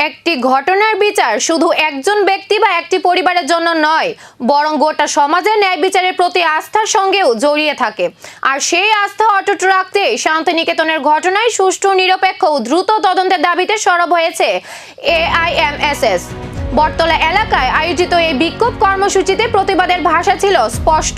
একটি ঘটনার বিচার শুধু একজন ব্যক্তি বা একটি পরিবারের জন্য নয়, বরং গোটা সমাজের ন্যায় বিচারের প্রতি আস্থার সঙ্গেও জড়িয়ে থাকে। আর সেই আস্থা অটুট রাখতে শান্তিনিকেতনের ঘটনায় সুষ্ঠু, নিরপেক্ষ ও দ্রুত তদন্তের দাবিতে সরব হয়েছে AIMSS। বটতলা এলাকায় আয়োজিত এই বিক্ষোভ কর্মসূচিতে প্রতিবাদের ভাষা ছিল স্পষ্ট।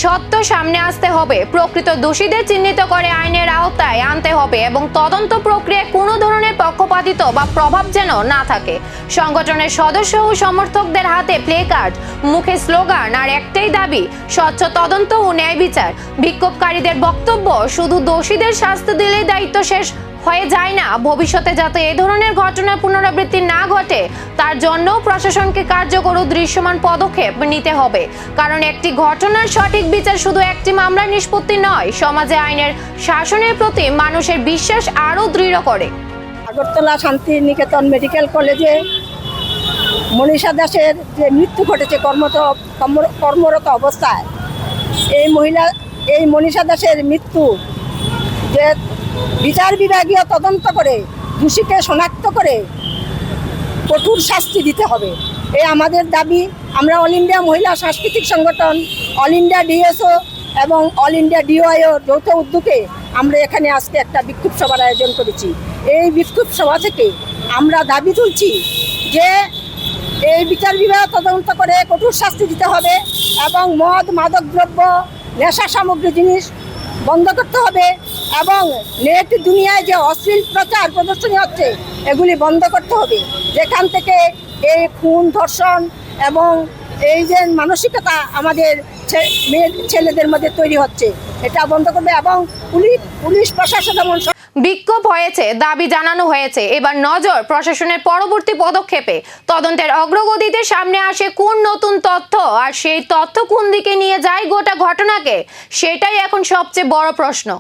সত্য সামনে আসতে হবে, প্রকৃত দোষীদের চিহ্নিত করে আইনের আওতায় আনতে হবে এবং তদন্ত প্রক্রিয়ায় কোনো ধরনের পক্ষপাতিত্ব বা প্রভাব যেন না থাকে। সংগঠনের সদস্য ও সমর্থকদের হাতে প্লেকার্ড, মুখে স্লোগান আর একটাই দাবি, স্বচ্ছ তদন্ত ও ন্যায় বিচার। বিক্ষোভকারীদের বক্তব্য, শুধু দোষীদের শাস্তি দিলেই দায়িত্ব শেষ হয়ে যায় না, ভবিষ্যতে যাতে এই ধরনের ঘটনার পুনরাবৃত্তি না ঘটে তার জন্য প্রশাসনকে কার্যকর ও দৃশ্যমান পদক্ষেপ নিতে হবে। কারণ একটি ঘটনার সঠিক বিচার শুধু একটি মামলার নিষ্পত্তি নয়, সমাজে আইনের শাসনের প্রতি মানুষের বিশ্বাস আরও দৃঢ় করে। আগরতলা শান্তিনিকেতন মেডিকেল কলেজে মনীষা দাসের যে মৃত্যু ঘটেছে কর্মরত অবস্থায়, এই মনীষা দাসের মৃত্যু যে বিচার বিভাগীয় তদন্ত করে দোষীকে শনাক্ত করে কঠোর শাস্তি দিতে হবে, এই আমাদের দাবি। আমরা অল ইন্ডিয়া মহিলা সাংস্কৃতিক সংগঠন, অল ইন্ডিয়া ডিএসও এবং অল ইন্ডিয়া ডিওআইও যৌথ উদ্যোগে আমরা এখানে আজকে একটা বিক্ষোভ সভার আয়োজন করেছি। এই বিক্ষোভ সভা থেকে আমরা দাবি তুলছি যে এই বিচার বিভাগ তদন্ত করে কঠোর শাস্তি দিতে হবে এবং মদ, মাদকদ্রব্য, নেশা সামগ্রী জিনিস বন্ধ করতে হবে এবং নেট দুনিয়ায় যে অশ্লীল প্রচার প্রদর্শনী হচ্ছে এগুলি বন্ধ করতে হবে। যেখান থেকে এই খুন, ধর্ষণ এবং এই যে মানসিকতা আমাদের ছেলেদের মধ্যে তৈরি হচ্ছে, এটা বন্ধ করবে এবং পুলিশ প্রশাসন যেমন বিক্ষোভ হয়েছে, দাবি জানানো হয়েছে। এবার নজর প্রশাসনের পরবর্তী পদক্ষেপে। তদন্তের অগ্রগতিতে সামনে আসে কোন নতুন তথ্য, আর সেই তথ্য কোন দিকে নিয়ে যায় গোটা ঘটনাকে, সেটাই এখন সবচেয়ে বড় প্রশ্ন।